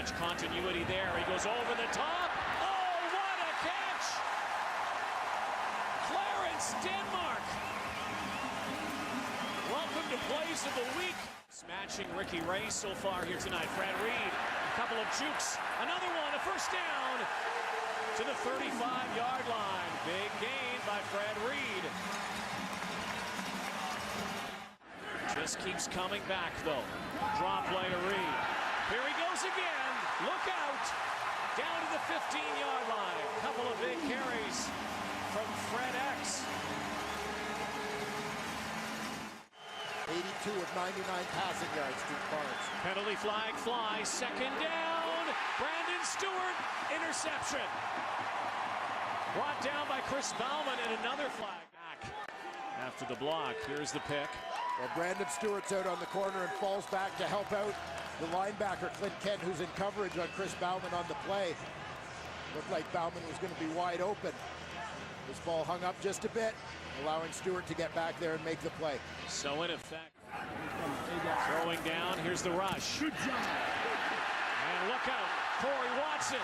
much continuity there. He goes over the top. Oh, what a catch! Clarence, Denmark. Welcome to Plays of the Week. Smashing Ricky Ray so far here tonight. Fred Reed, a couple of jukes. Another one, a first down to the 35-yard line. Big gain by Fred Reed. Just keeps coming back, though. Draw play to Reed. Here he goes again. Look out. Down to the 15-yard line. Couple of big carries from Fred Esks. 82 of 99 passing yards to Barnes. Penalty flag flies. Second down. Brandon Stewart. Interception. Brought down by Chris Bauman, and another flag. Back after the block. Here's the pick. Well, Brandon Stewart's out on the corner and falls back to help out the linebacker, Clint Kent, who's in coverage on Chris Bauman on the play. Looked like Bauman was going to be wide open. This ball hung up just a bit, allowing Stewart to get back there and make the play. So in effect, throwing down, here's the rush. Good job. And look out, Corey Watson.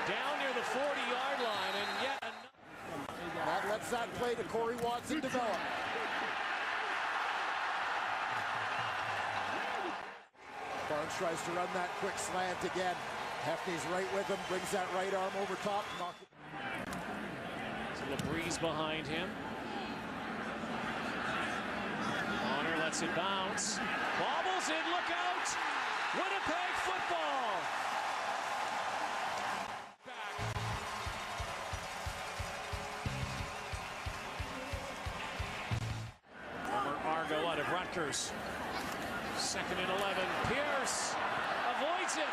Down near the 40-yard line, and yet another. That lets that play to Corey Watson develop. Barnes tries to run that quick slant again. Hefty's right with him, brings that right arm over top. So the breeze behind him. Honor lets it bounce. Bobbles in, look out! Winnipeg football! Back. Former Argo out of Rutgers. Second and 11. Pierce avoids it.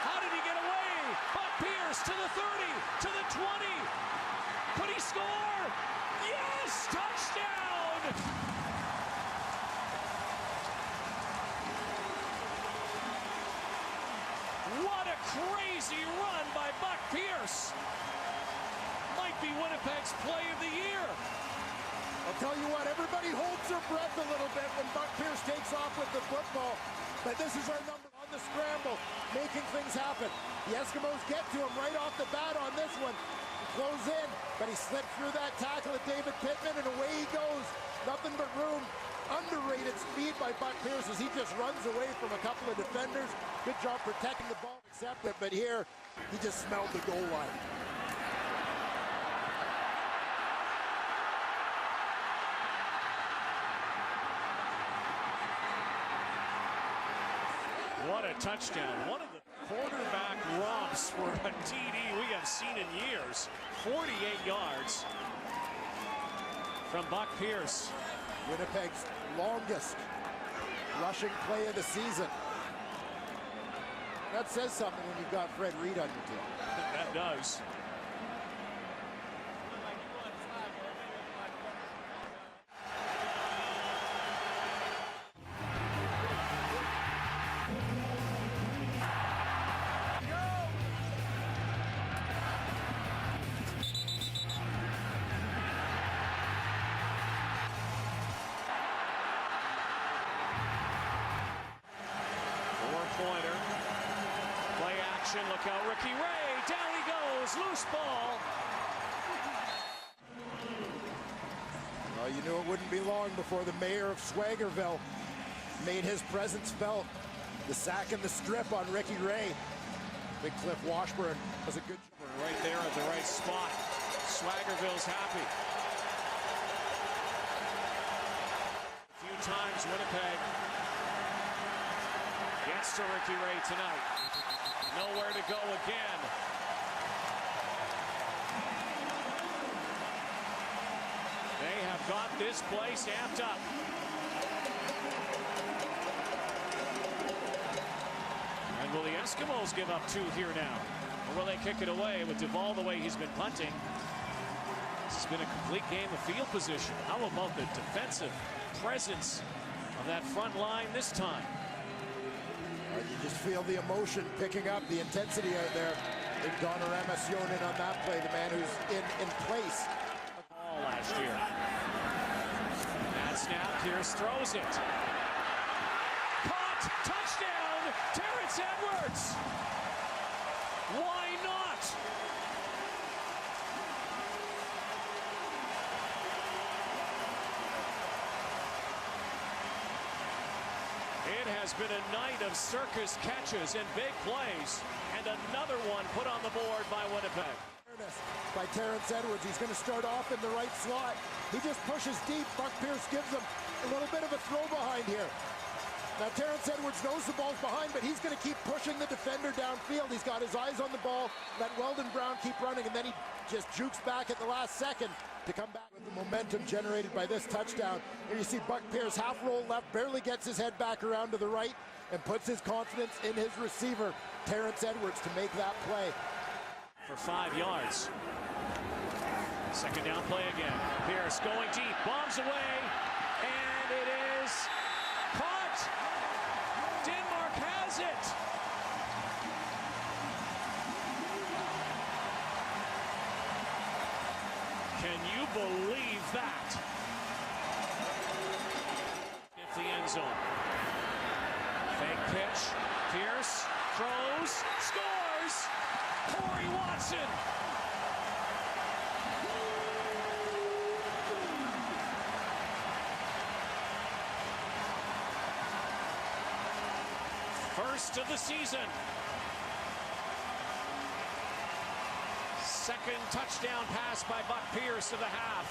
How did he get away? But Pierce to the 30, to the 20. Could he score? Yes! Touchdown! What a crazy run by Buck Pierce. Might be Winnipeg's play of the year. I'll tell you what, everybody holds their breath a little bit when Buck Pierce takes off with the football. But this is our number on the scramble, making things happen. The Eskimos get to him right off the bat on this one. Close in, but he slipped through that tackle at David Pittman, and away he goes. Nothing but room. Underrated speed by Buck Pierce as he just runs away from a couple of defenders. Good job protecting the ball, except it, but here he just smelled the goal line. What a touchdown. One of the quarterback romps for a TD we have seen in years. 48 yards from Buck Pierce. Winnipeg's longest rushing play of the season. That says something when you've got Fred Reed on your team. That does. Pointer. Play action. Look out, Ricky Ray. Down he goes. Loose ball. Well, you knew it wouldn't be long before the mayor of Swaggerville made his presence felt. The sack and the strip on Ricky Ray. Big Cliff Washburn was a good job. Right there at the right spot. Swaggerville's happy. A few times Winnipeg gets to Ricky Ray tonight. Nowhere to go again. They have got this place amped up. And will the Eskimos give up two here now? Or will they kick it away with Duvall the way he's been punting? This has been a complete game of field position. How about the defensive presence of that front line this time? You just feel the emotion picking up, the intensity out there. Big Donorama Sionen on that play, the man who's in place. All last year. That snap, Pierce throws it. Caught, touchdown, Terry Terrence Edwards. Why not? It has been a night of circus catches and big plays, and another one put on the board by Winnipeg. By Terrence Edwards, he's going to start off in the right slot. He just pushes deep. Buck Pierce gives him a little bit of a throw behind here. Now Terrence Edwards knows the ball's behind, but he's going to keep pushing the defender downfield. He's got his eyes on the ball. Let Weldon Brown keep running, and then he just jukes back at the last second to come back with the momentum generated by this touchdown. Here you see Buck Pierce half roll left, barely gets his head back around to the right, and puts his confidence in his receiver, Terrence Edwards, to make that play. For 5 yards. Second down play again. Pierce going deep, bombs away, and it is caught. Denmark has it. Can you believe that? If the end zone. Fake pitch. Pierce throws, scores. Corey Watson. First of the season. Second touchdown pass by Buck Pierce of the half.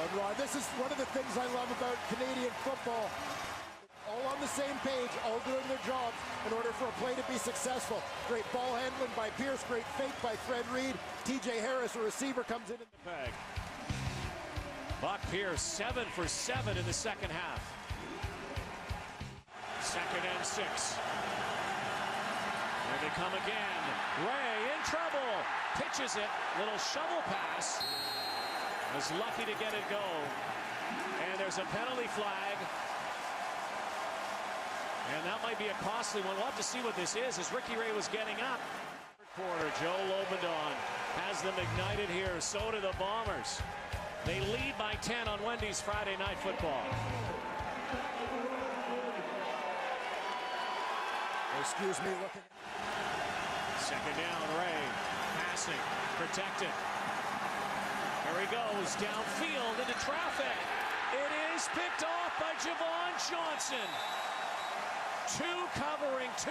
And Ron, this is one of the things I love about Canadian football. All on the same page, all doing their jobs in order for a play to be successful. Great ball handling by Pierce, great fake by Fred Reed. TJ Harris, a receiver, comes in the bag. Buck Pierce 7 for 7 in the second half. Second and 6. Here they come again. Ray in trouble. Pitches it. Little shovel pass. Was lucky to get it go. And there's a penalty flag. And that might be a costly one. We'll have to see what this is as Ricky Ray was getting up. Third quarter, Joe Lobendon has them ignited here. So do the Bombers. They lead by 10 on Wendy's Friday Night Football. Excuse me, looking. Second down, Ray. Passing, protected. Here he goes, downfield into traffic. It is picked off by Javon Johnson. 2 covering 2.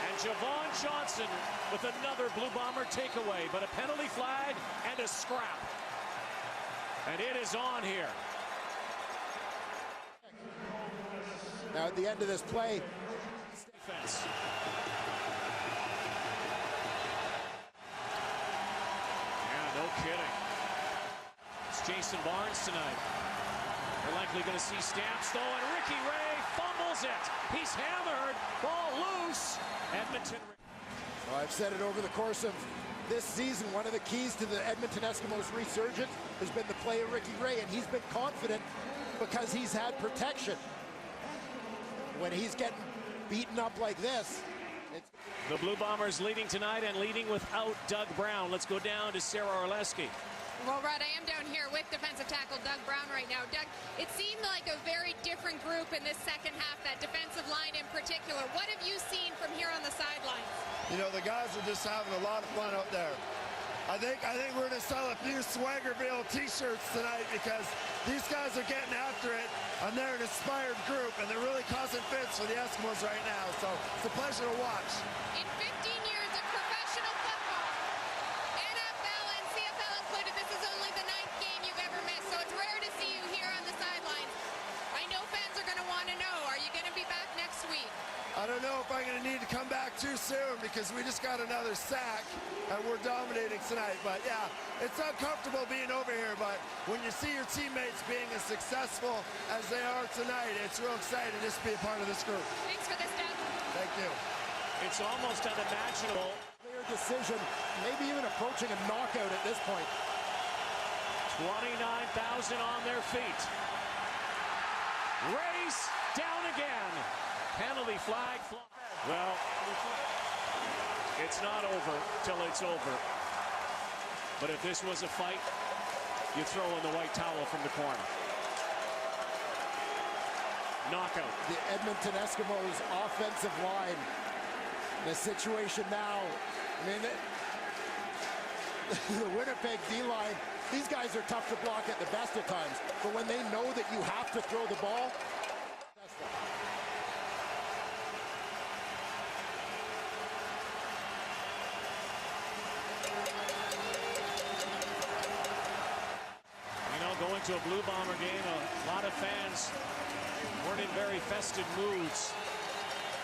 And Javon Johnson with another Blue Bomber takeaway, but a penalty flag and a scrap. And it is on here. Now at the end of this play, defense. Yeah, no kidding. It's Jason Barnes tonight. We're likely going to see Stamps though, and Ricky Ray fumbles it. He's hammered, ball loose. Edmonton. Well, I've said it over the course of this season, one of the keys to the Edmonton Eskimos' resurgence has been the play of Ricky Ray, and he's been confident because he's had protection. When he's getting beaten up like this, it's... The Blue Bombers leading tonight and leading without Doug Brown. Let's go down to Sarah Orlesky. Well, Rod, I am down here with defensive tackle Doug Brown right now. Doug, it seemed like a very different group in this second half, that defensive line in particular. What have you seen from here on the sidelines? You know, the guys are just having a lot of fun out there. I think we're going to sell a few Swaggerville t-shirts tonight because these guys are getting after it, and they're an inspired group, and they're really causing fits for the Eskimos right now. So it's a pleasure to watch. In 15 years of professional football, NFL and CFL included, this is only the 9th game you've ever missed, so it's rare to see you here on the sidelines. I know fans are going to want to know, are you going to be back next week? I don't know if I'm going to need to come back too soon because we just got another sack and we're dominating tonight. But yeah, it's uncomfortable being over here, but when you see your teammates being as successful as they are tonight, it's real exciting just to be a part of this group. Thanks for this, Doug. Thank you. It's almost unimaginable. Clear decision, maybe even approaching a knockout at this point. 29,000 on their feet. Race down again. Penalty flag. Well, it's not over till it's over. But if this was a fight, you throw in the white towel from the corner. knockout. The Edmonton Eskimos offensive line. The situation now, I mean, the Winnipeg D-line, these guys are tough to block at the best of times, but when they know that you have to throw the ball, that's fine. You know, going to a Blue Bomber game, a lot of fans weren't in very festive moods.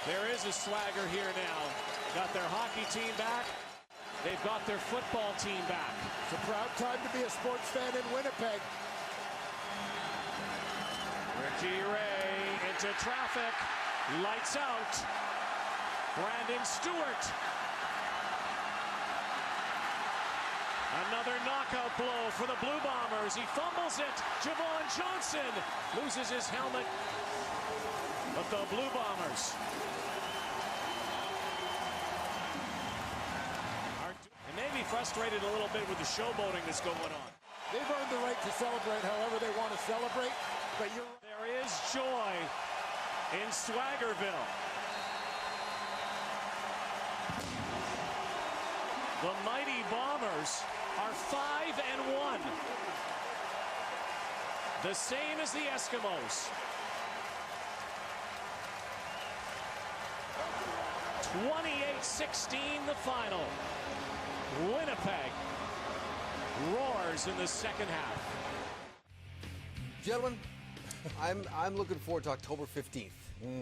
There is a swagger here now. Got their hockey team back. They've got their football team back. It's a proud time to be a sports fan in Winnipeg. Ricky Ray into traffic. Lights out. Brandon Stewart. Another knockout blow for the Blue Bombers. He fumbles it. Javon Johnson loses his helmet. But the Blue Bombers are maybe frustrated a little bit with the showboating that's going on. They've earned the right to celebrate however they want to celebrate, but There is joy in Swaggerville. The mighty Bombers are 5-1. The same as the Eskimos. 28-16 the final. Winnipeg roars in the second half. Gentlemen, I'm looking forward to October 15th.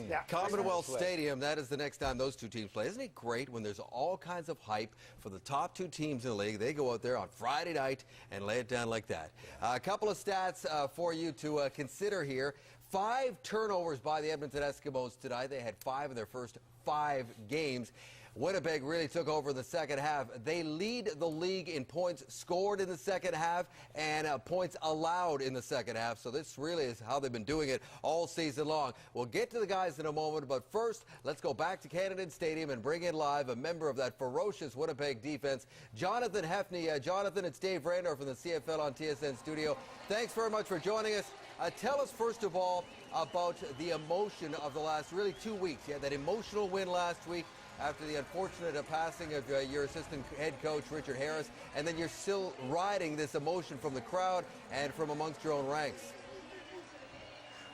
Yeah, Commonwealth Stadium, that is the next time those two teams play. Isn't it great when there's all kinds of hype for the top two teams in the league? They go out there on Friday night and lay it down like that. A couple of stats for you to consider here. 5 turnovers by the Edmonton Eskimos tonight. They had 5 in their first 5 games. Winnipeg really took over in the second half. They lead the league in points scored in the second half and points allowed in the second half. So this really is how they've been doing it all season long. We'll get to the guys in a moment, but first, let's go back to Canada Stadium and bring in live a member of that ferocious Winnipeg defense, Jonathan Hefney. Jonathan, it's Dave Randor from the CFL on TSN studio. Thanks very much for joining us. Tell us, first of all, about the emotion of the last really 2 weeks. You had that emotional win last week after the unfortunate passing of your assistant head coach, Richard Harris, and then you're still riding this emotion from the crowd and from amongst your own ranks.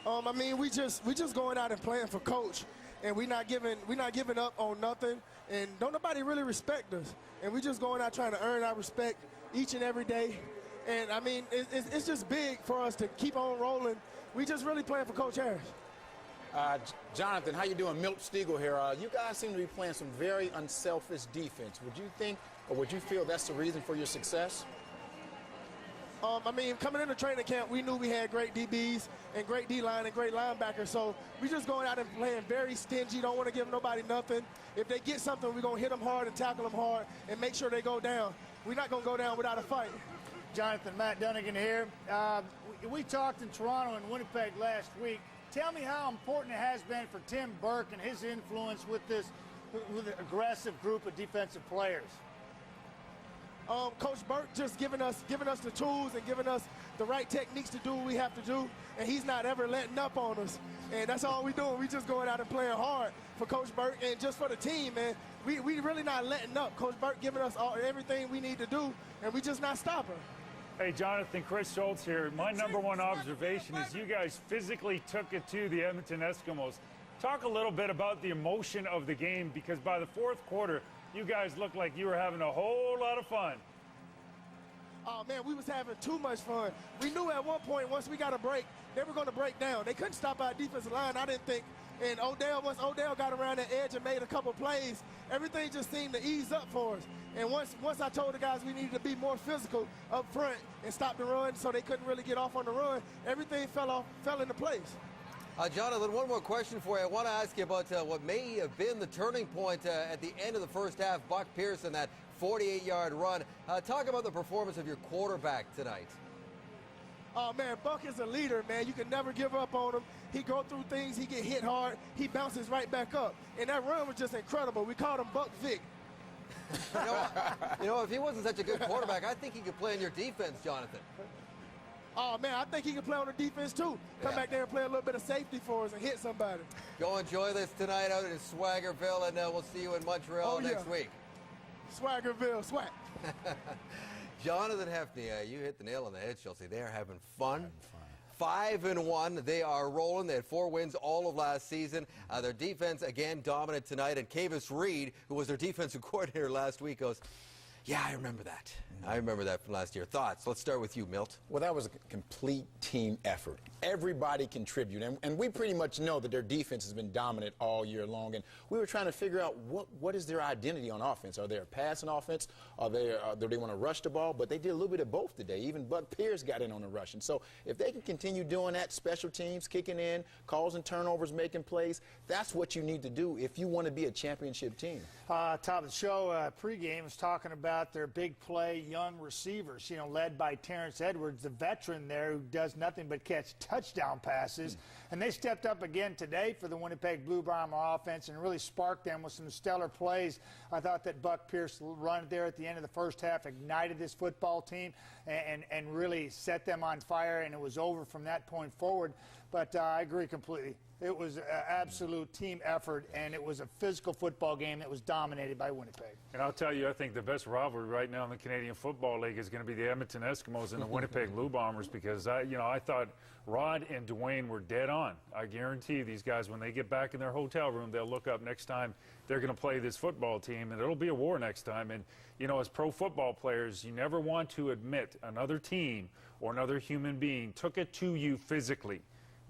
I mean, we just going out and playing for coach, and we're not giving up on nothing, and don't nobody really respect us, and we just going out trying to earn our respect each and every day, and I mean, it's just big for us to keep on rolling. We just really playing for Coach Harris. Jonathan, how you doing? Milt Stiegel here. You guys seem to be playing some very unselfish defense. Would you think, or would you feel that's the reason for your success? I mean, coming into training camp, we knew we had great DBs and great D-line and great linebackers, so we just going out and playing very stingy, don't want to give nobody nothing. If they get something, we're going to hit them hard and tackle them hard and make sure they go down. We're not going to go down without a fight. Jonathan, Matt Dunnigan here. We talked in Toronto and Winnipeg last week. Tell me how important it has been for Tim Burke and his influence with this aggressive group of defensive players. Coach Burke just giving us the tools and giving us the right techniques to do what we have to do, and he's not ever letting up on us. And that's all we doing. We just going out and playing hard for Coach Burke and just for the team, man. We really not letting up. Coach Burke giving us everything we need to do, and we just not stopping. Hey, Jonathan, Chris Schultz here. My number one observation is you guys physically took it to the Edmonton Eskimos. Talk a little bit about the emotion of the game, because by the fourth quarter, you guys looked like you were having a whole lot of fun. Oh, man, we was having too much fun. We knew at one point, once we got a break, they were going to break down. They couldn't stop our defensive line, I didn't think. And once Odell got around that edge and made a couple plays, everything just seemed to ease up for us. And once I told the guys we needed to be more physical up front and stop the run so they couldn't really get off on the run, everything fell into place. Jonathan, one more question for you. I want to ask you about what may have been the turning point at the end of the first half. Buck Pearson, that 48-yard run. Talk about the performance of your quarterback tonight. Oh, man, Buck is a leader, man. You can never give up on him. He go through things. He get hit hard. He bounces right back up. And that run was just incredible. We called him Buck Vic. You know, if he wasn't such a good quarterback, I think he could play in your defense, Jonathan. Oh, man, I think he can play on the defense, too. Come back there and play a little bit of safety for us and hit somebody. Go enjoy this tonight out in Swaggerville, and we'll see you in Montreal next week. Swaggerville, swag. Jonathan Hefney, you hit the nail on the head, Chelsea. They are having fun. 5-1. They are rolling. They had 4 wins all of last season. Their defense, again, dominant tonight. And Cavis Reed, who was their defensive coordinator last week, goes, yeah, I remember that. I remember that from last year. Thoughts? Let's start with you, Milt. Well, that was a complete team effort. Everybody contributed, and we pretty much know that their defense has been dominant all year long, and we were trying to figure out what is their identity on offense. Are they a passing offense? Do they want to rush the ball? But they did a little bit of both today. Even Buck Pierce got in on the rush. And so if they can continue doing that, special teams, kicking in, causing turnovers, making plays, that's what you need to do if you want to be a championship team. Top of the show, pregame was talking about their big play young receivers, led by Terrence Edwards, the veteran there who does nothing but catch touchdown passes. And they stepped up again today for the Winnipeg Blue Bomber offense and really sparked them with some stellar plays. I thought that Buck Pierce run there at the end of the first half ignited this football team and really set them on fire, and it was over from that point forward. But I agree completely. It was an absolute team effort, and it was a physical football game that was dominated by Winnipeg. And I'll tell you, I think the best rivalry right now in the Canadian Football League is going to be the Edmonton Eskimos and the Winnipeg Blue Bombers, because I thought Rod and Dwayne were dead on. I guarantee these guys, when they get back in their hotel room, they'll look up next time they're going to play this football team, and it'll be a war next time. And, as pro football players, you never want to admit another team or another human being took it to you physically.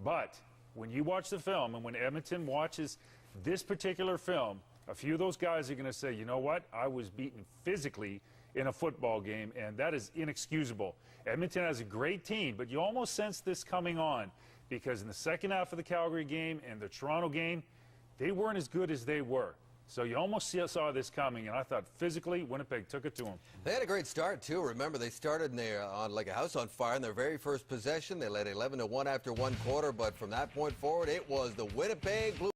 But when you watch the film, and when Edmonton watches this particular film, a few of those guys are going to say, you know what, I was beaten physically in a football game, and that is inexcusable. Edmonton has a great team, but you almost sense this coming on, because in the second half of the Calgary game and the Toronto game, they weren't as good as they were. So you almost saw this coming, and I thought physically Winnipeg took it to them. They had a great start, too. Remember, they started on like a house on fire in their very first possession. They led 11-1 after one quarter, but from that point forward, it was the Winnipeg Blue